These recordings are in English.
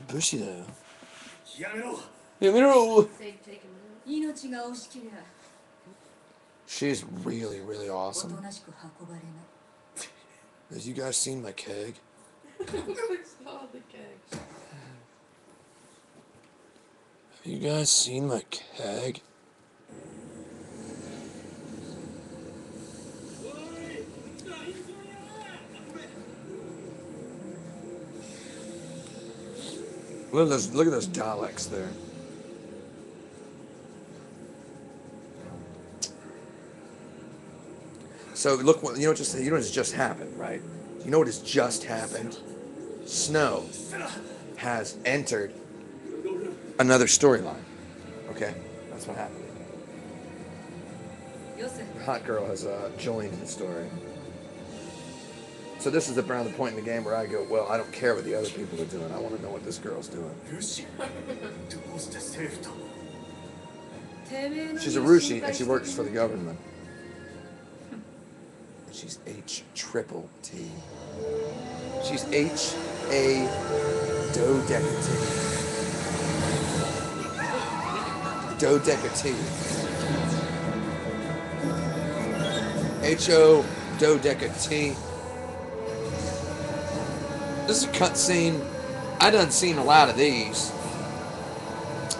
Bushy though. Yamero. She's really, really awesome. Have you guys seen my keg? Have you guys seen my keg? Look at those Daleks there. So look, you know what just happened, right? You know what has just happened? Snow has entered another storyline. Okay, that's what happened. The hot girl has joined the story. So this is around the point in the game where I go, well, I don't care what the other people are doing. I want to know what this girl's doing. She's a Rushi, and she works for the government. And she's H-triple-T. She's H-A-Dodecati. Dodecati. H-O-Dodecati. This is a cutscene. I done seen a lot of these.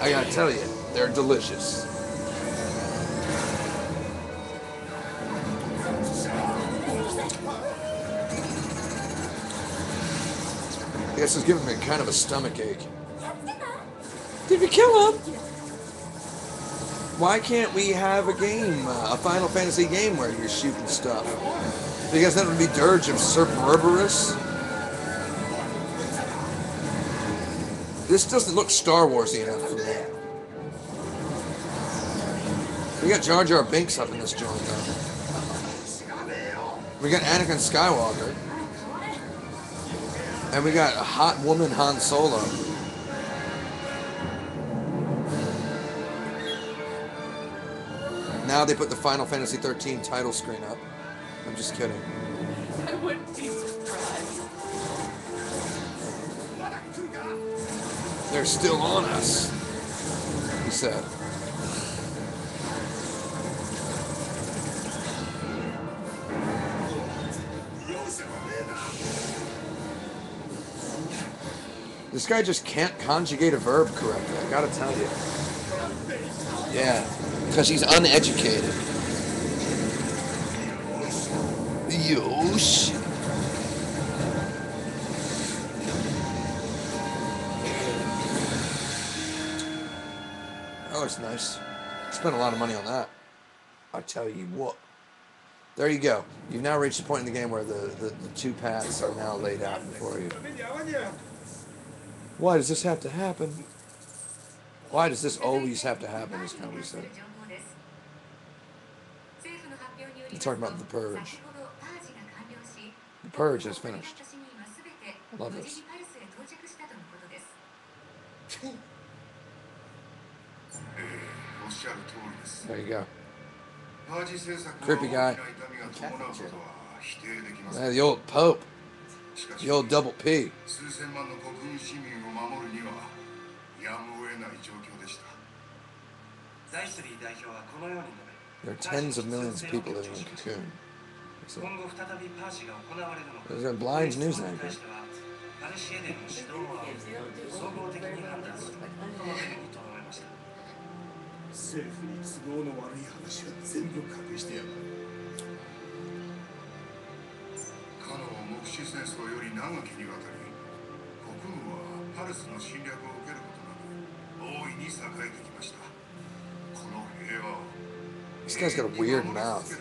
I gotta tell you, they're delicious. This is giving me kind of a stomach ache. Did we kill him? Why can't we have a game, a Final Fantasy game where you're shooting stuff? Because that would be Dirge of Cerberus. This doesn't look Star Warsy enough for me. We got Jar Jar Binks up in this joint, though. We got Anakin Skywalker. And we got a hot woman Han Solo. Now they put the Final Fantasy 13 title screen up. I'm just kidding. I wouldn't be surprised. They're still on us, he said. This guy just can't conjugate a verb correctly, I gotta tell you. Yeah, because he's uneducated. Yosh. That looks nice. Spent a lot of money on that. I tell you what. There you go. You've now reached the point in the game where the two paths are now laid out before you. Why does this have to happen? Why does this always have to happen, is kind of what he said. You're talking about the Purge. The Purge is finished. I love this. There you go. Creepy guy. Yeah, the old Pope. The old double P. There are tens of millions of people living in Cocoon. So, there's a blind news anchor. This guy's got a weird mouth.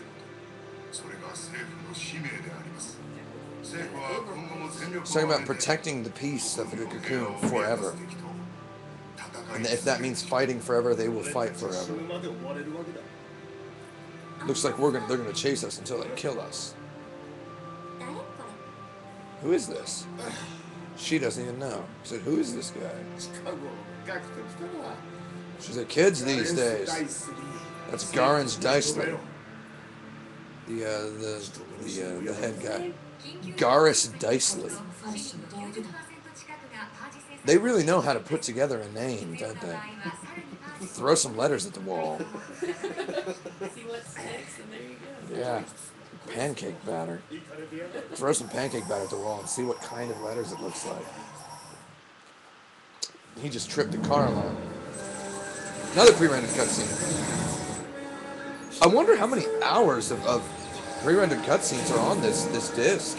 He's talking about protecting the peace of the Cocoon forever. And if that means fighting forever, they will fight forever. Looks like they're gonna chase us until they kill us. Who is this? She doesn't even know. I said, who is this guy? She's like, kids these days. That's Garance Dicely, the head guy. Garance Dicely. They really know how to put together a name, don't they? Throw some letters at the wall. See what sticks, and there you go. Yeah. Pancake batter. Throw some pancake batter at the wall and see what kind of letters it looks like. He just tripped the car alarm. Another pre-rendered cutscene. I wonder how many hours of pre-rendered cutscenes are on this disc.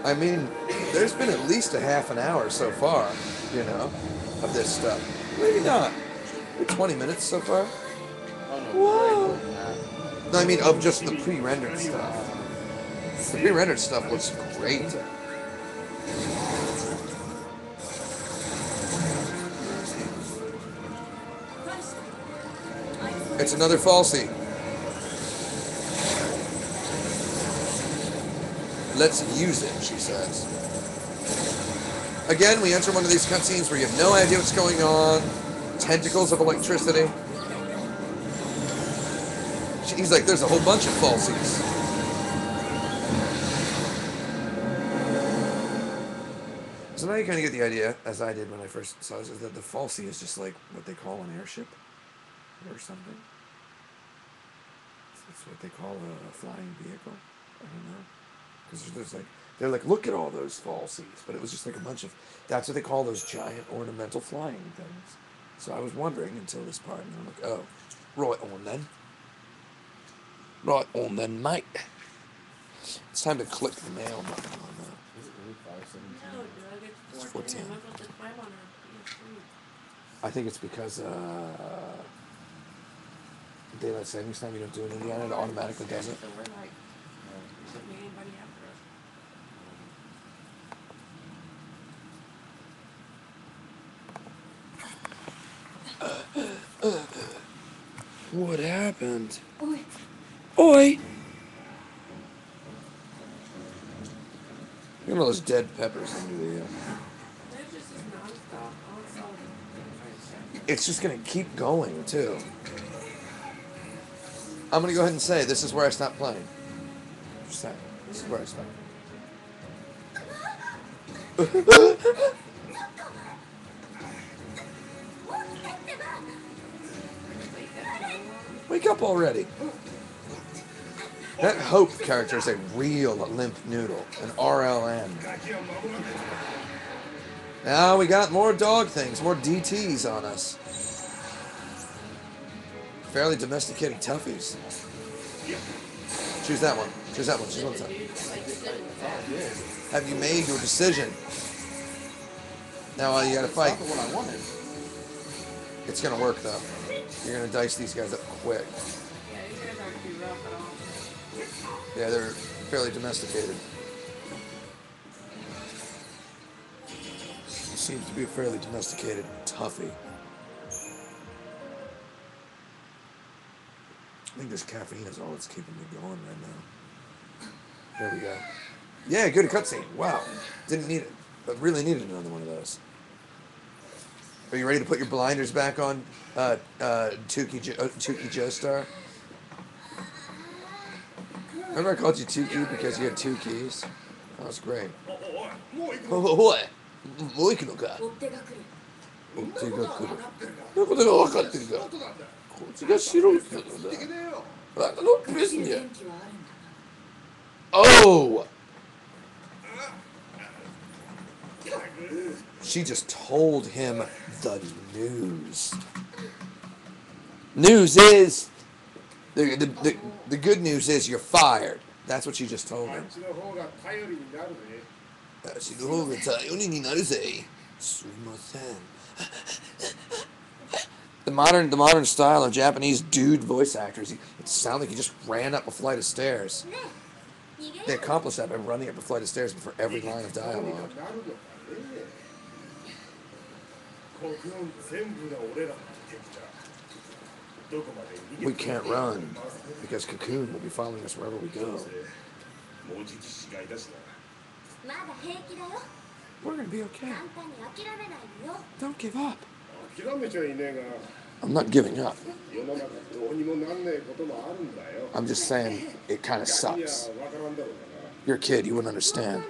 I mean, there's been at least a half an hour so far, you know, of this stuff. Maybe not. Maybe 20 minutes so far. Whoa. No, I mean of just the pre-rendered stuff. The pre-rendered stuff looks great. It's another falsie. Let's use it, she says. Again, we enter one of these cutscenes where you have no idea what's going on. Tentacles of electricity. He's like, there's a whole bunch of falsies. So now you kind of get the idea, as I did when I first saw this, is that the falsie is just like what they call an airship or something. That's what they call a flying vehicle. I don't know. Because there's like, they're like, look at all those falsies. But it was just like a bunch of, that's what they call those giant ornamental flying things. So I was wondering until this part, and I'm like, oh, right on then. Right on then, mate. It's time to click the mail button on that. Is it really 517? No, dude, I get 14. 14. I'm about to climb on her PS3. I think it's because daylight savings time, you don't do it in Indiana, it automatically does it. So we're like, putting anybody after us. What happened? Oi! Look at all those dead peppers under the... They're just as non-stop, all-solid. It's just gonna keep going, too. I'm gonna go ahead and say, this is where I stopped playing. Just saying. This is where I stopped. Wake up already. That Hope character is a real limp noodle. An RLN. Now we got more dog things, more DTs on us. Fairly domesticated toughies. Choose that one. Choose that one. Choose one time. Have you made your decision? Now you gotta fight. That's not the one I wanted. It's gonna work though. You're gonna dice these guys up quick. Yeah, these guys aren't too rough at all. Yeah, they're fairly domesticated. Seems to be a fairly domesticated toughie. I think this caffeine is all that's keeping me going right now. There we go. Yeah, good cutscene. Wow. Didn't need it, but really needed another one of those. Are you ready to put your blinders back on, Tukey Joestar? Remember I called you Tukey because you had two keys? That was great. What? もう行くのか。追手が来る。追手が来る。どういうことが分かってるか。こっちが白い人だ。あの別に。Oh! She just told him the news. News is the good news is you're fired. That's what she just told him. The modern style of Japanese dude voice actors, it sounds like he just ran up a flight of stairs. They accomplished that by running up a flight of stairs before every line of dialogue. We can't run because Cocoon will be following us wherever we go. We're gonna be okay. Don't give up. I'm not giving up. I'm just saying it kind of sucks. You're a kid, you wouldn't understand.